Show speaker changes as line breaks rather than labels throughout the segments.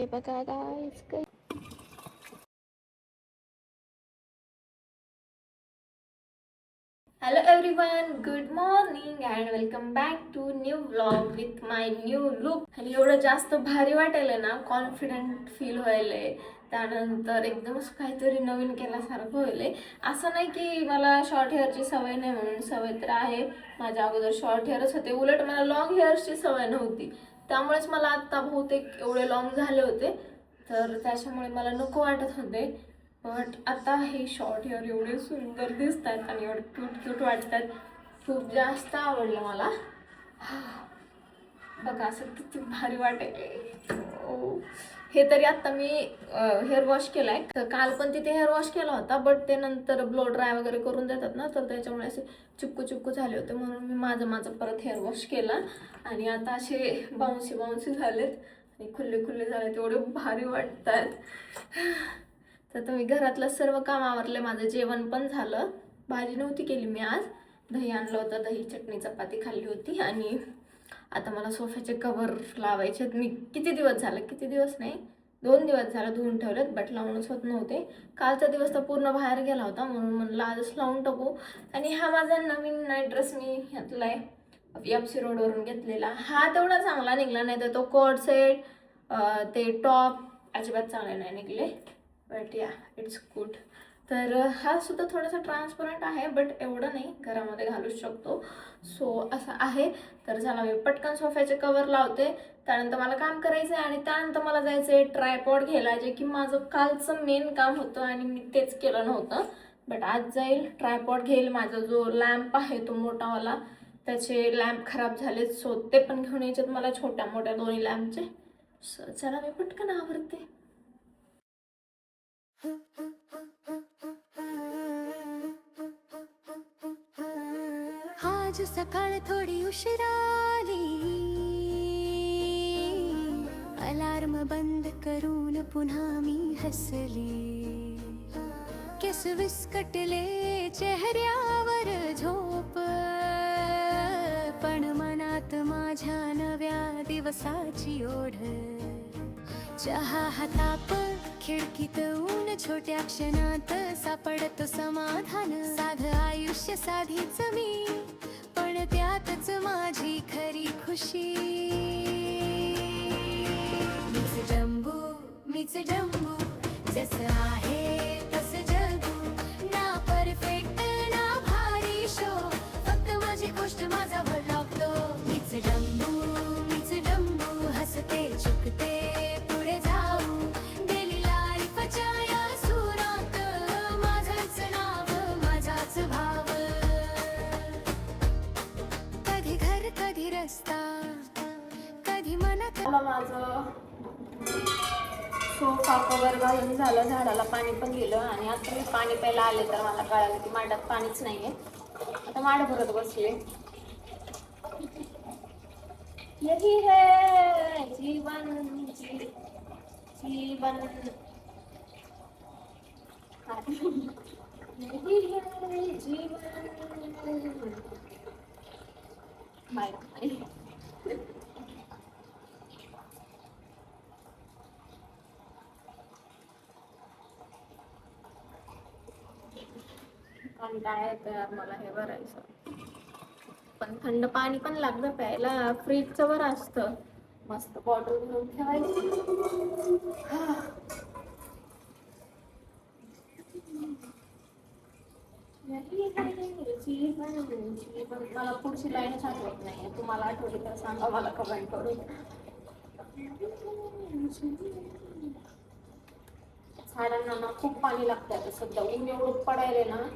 हे बघा guys. Hello everyone, good morning and welcome back to new vlog with my new look. आणि एवढं जास्त भारी वाटायलंय ना, कॉन्फिडंट फील व्हायलंय. त्यानंतर एकदम काहीतरी नवीन केल्यासारखं व्हायलंय. असं नाही की मला शॉर्ट हेअरची सवय नाही, म्हणून सवय तर आहे. माझ्या अगोदर शॉर्ट हेअरच होते, उलट मला लॉंग हेअर्सची सवय नव्हती. त्यामुळेच मला आत्ता बहुतेक एवढे लॉंग झाले होते, तर त्याच्यामुळे मला नको वाटत होते. बट आता हे शॉर्ट हेअर एवढे सुंदर दिसत आहेत आणि एवढे क्यूट क्यूट वाटतात. खूप जास्त आवडलं मला. बघा असं किती भारी वाटेल. हे तरी आता मी हेअर वॉश केलाय. तर काल पण तिथे हेअर वॉश केला होता, बट ते नंतर ब्लो ड्राय वगैरे करून देतात ना, तर त्याच्यामुळे असे चिपकू चिपकू झाले होते, म्हणून मी माझं परत हेअर वॉश केला. आणि आता असे बाउन्सी झालेत आणि खुल्ले खुल्ले झालेत, एवढे भारी वाटतात. तर तुम्ही घरातलं सर्व काम आवरले, माझं जेवण पण झालं. भाजी नव्हती केली मी आज, दही आणलं होतं, दही चटणी चपाती खाल्ली होती. आणि आता मला सोफ्याचे कवर लावायचे. मी किती दिवस नाही 2 दिवस झालं धुवून ठेवलेत, बट लावूनच होत नव्हते. कालचा दिवस तर पूर्ण बाहेर गेला होता, म्हणून म्हणलं आजच लावून टाकू. आणि हा माझा नवीन नाईट ड्रेस मी घेतलाय, FC रोडवरून घेतलेला. हा तेवढा चांगला निघला नाही, तर तो कोट सेट ते टॉप अजिबात चांगले नाही निघले. बट या इट्स गुड. तर हा सुद्धा थोडासा ट्रान्सपरंट आहे, बट एवढं नाही, घरामध्ये घालू शकतो. सो असं आहे. तर चला मी पटकन सोफ्याचे कवर लावते, त्यानंतर मला काम करायचं आहे. आणि त्यानंतर मला जायचं आहे ट्रायपॉड घ्यायला, जे की माझं कालचं मेन काम होतं आणि मी तेच केलं नव्हतं. बट आज जाईल, ट्रायपॉड घेईल. माझा जो लॅम्प आहे तो मोठावाला, त्याचे लॅम्प खराब झालेत, सो ते पण घेऊन यायच्यात मला, छोट्या मोठ्या दोन्ही लॅम्पचे. सो चला मी पटकन आवरते.
आज सकाळ थोडी उशिराली, अलार्म बंद करून पुन्हा मी हसली. केस विस्कटले चेहऱ्यावर झोप, पण मनात माझ्या नव्या दिवसाची ओढ. चहा हाताप, खिडकीत ऊन, छोट्या क्षणात सापडतो समाधान. साध आयुष्य साधीच मी, पण त्यातच माझी खरी खुशी. मीच जम्बू, जसं आहे तसं जगू. ना परफेक्ट ना भारी शो, फक्त माझी गोष्ट माझा भर लागतो. मीच जम्बू, हसते चुकते पुढे जाऊ. डेली लाईफच्या या सुरात माझंच नाव, माझाच भाव. कधी घर कधी रस्ता, कधी मनात.
माझं सोफा कवर घालून झालं, झाडाला पाणी पण गेलं. आणि आता मी पाणी प्यायला आले, तर मला कळालं की माठात पाणीच नाहीये. आता माठ भरत बसले. यही है जीवन, जीवन यही है जीवन. बाय. कंटाळा येतोय यार मला हे भरायचं. पण थंड पाणी पण लागतं प्यायला, फ्रीजचं बरं असतं. मस्त बॉटल भरून ठेवायची. मला पुढची लाईनच आठवत नाही, तुम्हाला आठवली तर सांगा मला कमेंट करून. झाडांना ना खूप पाणी लागतं आता सध्या, ऊन एवढं पडायले ना.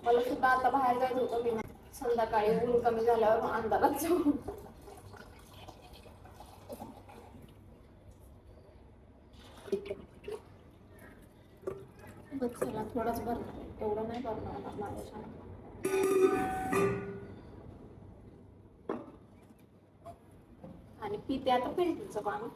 मला सुद्धा आता बाहेर जायचं होतं, मी संध्याकाळी ऊन कमी झाल्यावर अंधारात जाऊ. चला थोडंच भरणार, एवढं नाही भरणार माझ्या. आणि पिते आता फिल्टरचं पाणी.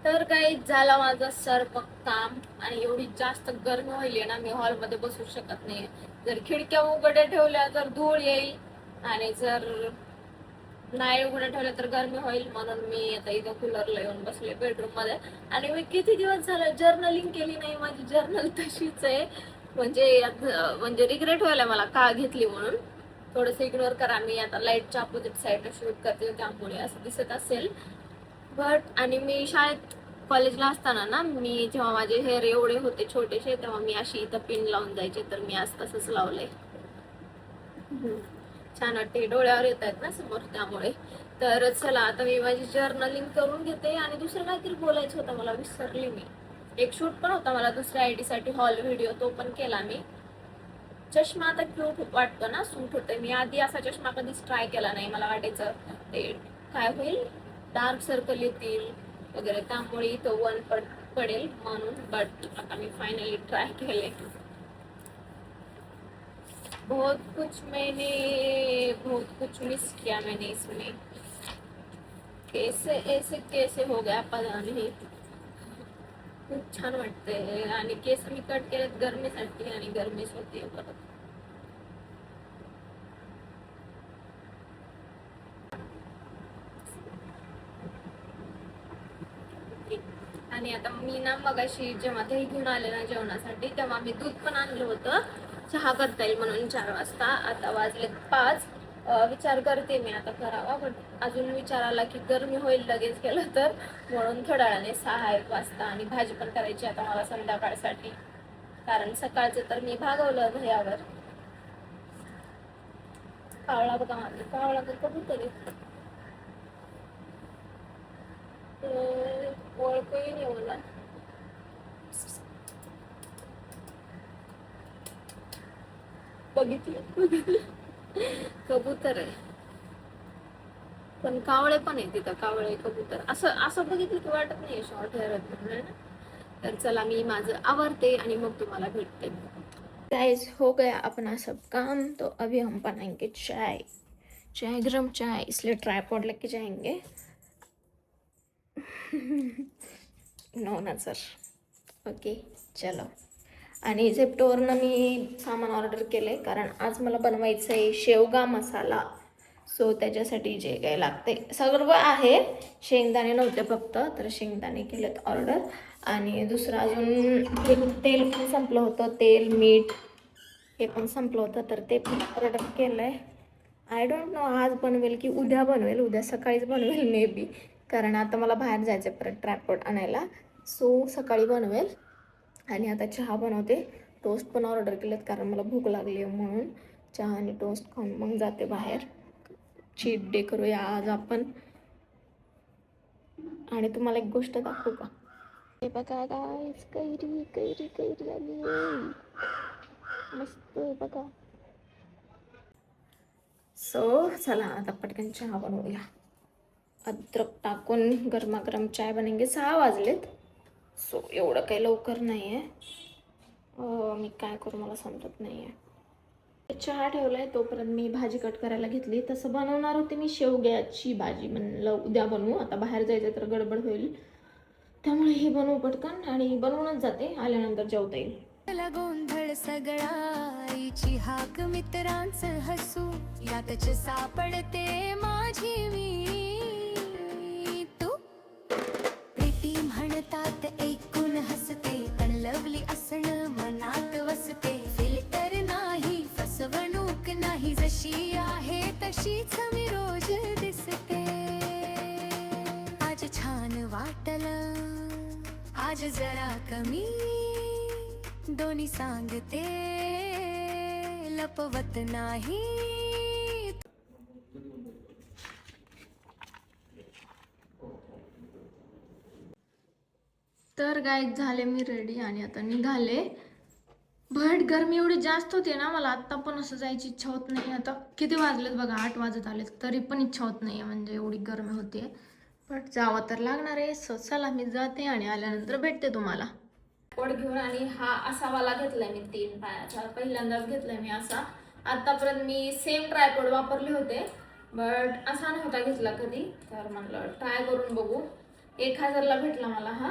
तर काही झाला माझं सर्व काम आणि एवढी जास्त गरमी व्हायली ना, मी हॉलमध्ये बसू शकत नाही. जर खिडक्या उघड्या ठेवल्या तर धूळ येईल आणि जर नाही उघड्या ठेवल्या तर गरमी होईल, म्हणून मी आता इथं कूलरला येऊन बसले बेडरूम मध्ये. आणि मी किती दिवस झालं जर्नलिंग केली नाही, माझी जर्नल तशीच आहे. म्हणजे रिग्रेट व्हायला मला का घेतली म्हणून. थोडंसं इग्नोर करा, मी आता लाईटच्या अपोजिट साईडला शूट करते त्यामुळे असं दिसत असेल. आणि मी शाळेत कॉलेजला असताना ना, मी जेव्हा माझे हेअर एवढे होते छोटेसे तेव्हा मी अशी इथं पिन लावून जायचे, तर मी आज तसंच लावलंय. छान वाटते, डोळ्यावर येत आहेत ना समोर त्यामुळे. तर चला आता मी माझी जर्नलिंग करून घेते. आणि दुसरं काहीतरी बोलायचं होतं मला, विसरले मी. एक शूट पण होता मला दुसऱ्या आयडी साठी, हॉल व्हिडिओ, तो पण केला मी. चष्मा आता क्यूट वाटतो ना, सूट होते. मी आधी असा चष्मा कधीच ट्राय केला नाही, मला वाटायचं ते काय होईल, डार्क सर्कल येतील वगैरे, त्यामुळे इथं वन पडेल म्हणून. बट आता मी फायनली ट्राय केले. बहुत कुछ मिस किया मैंने इसमें. कैसे हो गया पता नहीं. खूप छान वाटते. आणि केस मी कट केलेत गरमीसाठी आणि गरमीच होती परत. आणि आता मी ना मगाशी जेव्हा दही घेऊन आले ना जेवणासाठी, तेव्हा मी दूध पण आणलं होतं चहा करता येईल म्हणून 4 वाजता. आता वाजलेत 5. विचार करते मी आता करावा, बट अजून विचार आला की गरमी होईल लगेच केलं तर, म्हणून थोड्या वेळाने 6-1 वाजता. आणि भाजी पण करायची आता मला संध्याकाळसाठी, कारण सकाळचं तर मी भागवलं दह्यावर. कावळा बघा, कावळा कबूतर ओळखही नाही मला. बघितलं कबूतर आहे, पण कावळे पण आहे तिथं, कावळे कबूतर असं बघितलं की वाटत नाही शॉर्ट हेअर म्हणून. तर चला मी माझं आवरते आणि मग तुम्हाला भेटते. गाइस हो गया अपना सब काम, तो अभी हम बनाएंगे चाय. गरम चाय, इसलिए ट्राइपॉड लेके जाएंगे. नो नजर. ओके चलो. आणि झेप्टोवरनं मी सामान ऑर्डर केले, कारण आज मला बनवायचं आहे शेवगा मसाला. सो त्याच्यासाठी जे काही लागते सर्व आहे. शेंगदाणे नव्हते फक्त, तर शेंगदाणे केलेत ऑर्डर. आणि दुसरं अजून तेल पण संपलं होतं, तेल मीठ हे पण संपलं होतं, तर ते पण ऑर्डर केलं आहे. आय डोंट नो आज बनवेल की उद्या बनवेल, उद्या सकाळीच बनवेल मे बी, कारण आता मला बाहेर जायचं परत ट्रायपॉड आणायला. सो सकाळी बनवेल. आणि आता चहा बनवते. टोस्ट पण ऑर्डर केलेत कारण मला भूक लागली आहे म्हणून. चहा आणि टोस्ट खाऊन मग जाते बाहेर. चीट डे करूया आज आपण. आणि तुम्हाला एक गोष्ट दाखवू का? हे बघा गाईस, कैरी कैरी कैरी आली मस्त बघा. सो चला आता पटकन चहा बनवूया. अद्रक टाकून गरमागरम चाय बनेंगे. 6 वाजलेत. सो एवढं काही लवकर नाही आहे. मी काय करू मला समजत नाही आहे. चहा ठेवला आहे, तोपर्यंत मी भाजी कट करायला घेतली. तसं बनवणार होते मी शेवग्याची भाजी, म्हणलं उद्या बनवू, आता बाहेर जायचं तर गडबड होईल, त्यामुळे हे बनवू पटकन. आणि बनवूनच जाते, आल्यानंतर जेवता येईल.
गोंधळ सगळा, आईची हाक, मित्रांचं हसू, यातच सापडते माझी मी. तू प्रीती म्हणतात ऐकून हसते, पण लवली असणं मनात वसते. फिल्टर नाही, फसवणूक नाही, जशी आहे तशीच मी रोज दिसते. आज छान वाटलं, आज जरा कमी, दोन्ही सांगते लपवत नाही.
तर गाईज झाले मी रेडी आणि आता निघाले. बट गरमी एवढी जास्त होती ना, मला आत्ता पण असं जायची इच्छा होत नाही. आता किती वाजलेत बघा, 8 वाजत आले, तरी पण इच्छा होत नाही, म्हणजे एवढी गरमी होती. बट जावं तर लागणार आहे. सो चला मी जाते आणि आल्यानंतर भेटते तुम्हाला. ट्रायपॉड घेऊन, आणि हा असा वाला घेतलाय मी 3 पायाचा, पहिल्यांदाच घेतलाय मी असा. आतापर्यंत मी सेम ट्रायपॉड वापरले होते, बट असा नव्हता घेतला कधी, तर म्हटलं ट्राय करून बघू. 1000ला भेटला मला हा.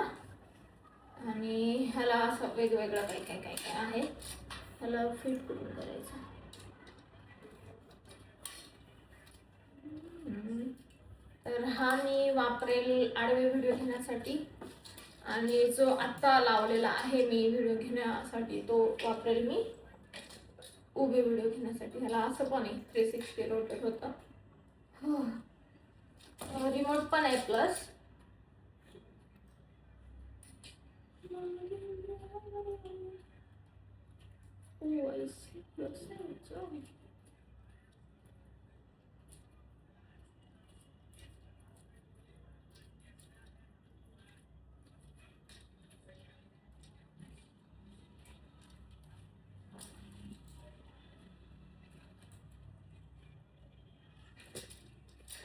आणि ह्याला असं वेगवेगळं काय काय काय काय आहे. ह्याला फिट करून करायचं. तर हा मी वापरेल आडवे व्हिडिओ घेण्यासाठी, आणि जो आत्ता लावलेला आहे मी व्हिडिओ घेण्यासाठी तो वापरेल मी उभे व्हिडिओ घेण्यासाठी. ह्याला असं पण आहे 360 रोटेट होतं. रिमोट पण आहे प्लस.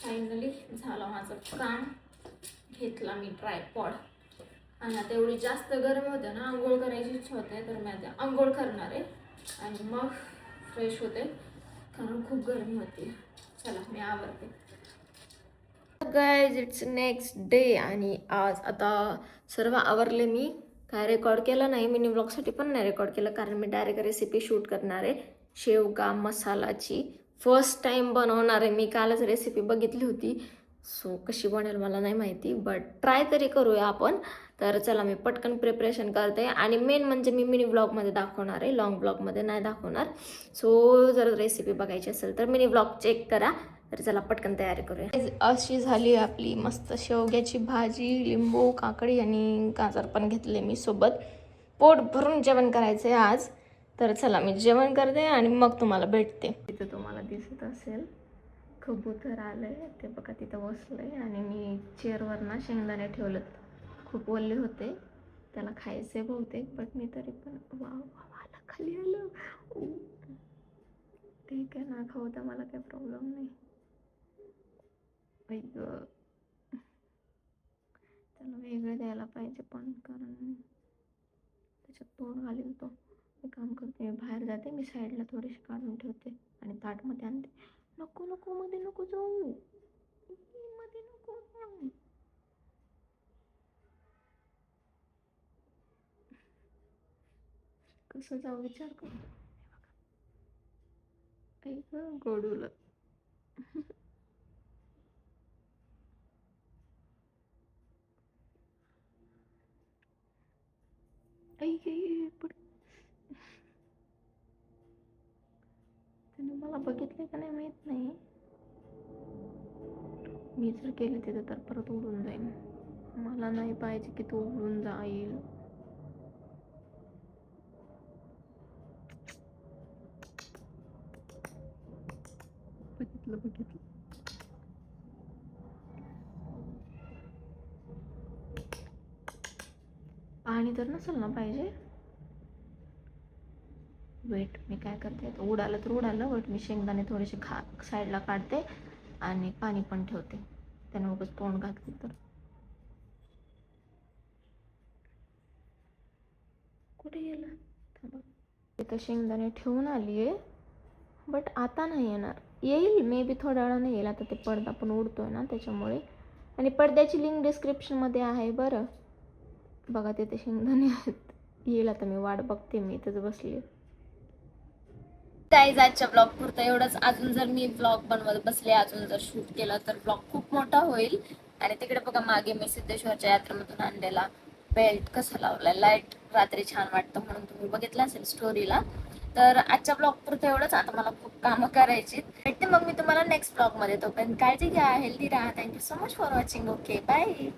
फायनली झालं माझं काम. घेतला मी ट्रायपॉड, आणि आता एवढी जास्त गरमी होते ना, आंघोळ करायची इच्छा होते, तर मी आता आंघोळ करणार आहे आणि मग फ्रेश होते, कारण खूप गरमी होती. चला मी आवरते. गाईज इट्स नेक्स्ट डे, आणि आज आता सर्व आवरले. मी काय रेकॉर्ड केलं नाही, मिनी ब्लॉगसाठी पण नाही रेकॉर्ड केलं, कारण मी डायरेक्ट रेसिपी शूट करणार आहे शेवगा मसालाची. फर्स्ट टाइम बनवणार आहे मी. कालच रेसिपी बघितली होती, सो कशी बनेल मला नाही माहिती, बट ट्राय तरी करूया आपण. तर चला मी पटकन प्रिपरेशन करते, आणि मेन म्हणजे मी मिनी ब्लॉगमध्ये दाखवणार आहे, लॉंग ब्लॉगमध्ये नाही दाखवणार. सो जर रेसिपी बघायची असेल तर मिनी ब्लॉग चेक करा. तर चला पटकन तयारी करूया. अशी झाली आपली मस्त शेवग्याची भाजी, लिंबू, काकडी आणि गाजर पण घेतले मी सोबत. पोट भरून जेवण करायचं आहे आज. तर चला मी जेवण करते आणि मग तुम्हाला भेटते. तिथं तुम्हाला दिसत असेल कबूतर आलंय, ते बघा तिथं बसलंय, आणि मी चेअरवर ना शेंगदाणे ठेवलेत, खूप ओले होते, त्याला खायचे बहुतेक, बट मी तरी पण वा आला, खाली आलं. ठीक आहे ना, खाऊ तर मला काही प्रॉब्लेम नाही. त्याला वेगळं द्यायला पाहिजे पण, कारण त्याच्यात तोंड घालील तो. मी काम करते, मी बाहेर जाते, मी साईडला थोडीशी काढून ठेवते आणि ताटमध्ये आणते. नको नको, मध्ये नको जाऊ, मध्ये नको. कसं जाऊ विचार करू. ऐक गोडूला. ऐक त्याने मला बघितले का नाही माहित नाही. मी जर गेले तिथे तर परत उडून जाईन. मला नाही पाहिजे की तो उडून जाईल. बघितलं. पाणी तर नसेल ना पाहिजे. वेट, मी काय करते, उडालं तर उडालं, बट मी शेंगदाणे थोडेसे साईडला काढते आणि पाणी पण ठेवते, त्याने उगाच तोंड घातली तर. कुठे गेलं, थांबा. इथं शेंगदाणे ठेवून आली आहे, बट आता नाही येणार. येईल मे बी थोड्या वेळाने येईल. आता ते पडदा पण उडतोय ना त्याच्यामुळे. आणि पडद्याची लिंक डिस्क्रिप्शनमध्ये आहे बरं, बघा तिथे शेंगदाणे आहेत. येईल आता, मी वाट बघते, मी इथंच बसली. गाईज आजच्या ब्लॉग पुरतं एवढंच. अजून जर मी ब्लॉग बनवत बसले, अजून जर शूट केलं तर ब्लॉग खूप मोठा होईल. आणि तिकडे बघा मागे मी सिद्धेश्वरच्या यात्रेमधून आणलेला बेल्ट कसा लावलाय, लाईट रात्री छान वाटतं म्हणून तुम्ही बघितलं असेल स्टोरीला. तर आजच्या ब्लॉग पुरतं एवढंच. आता मला खूप कामं करायची. भेटते मग मी तुम्हाला नेक्स्ट ब्लॉग मध्ये. तोपर्यंत काळजी घ्या, हेल्दी राहा. Thank you so much for watching. Okay, bye.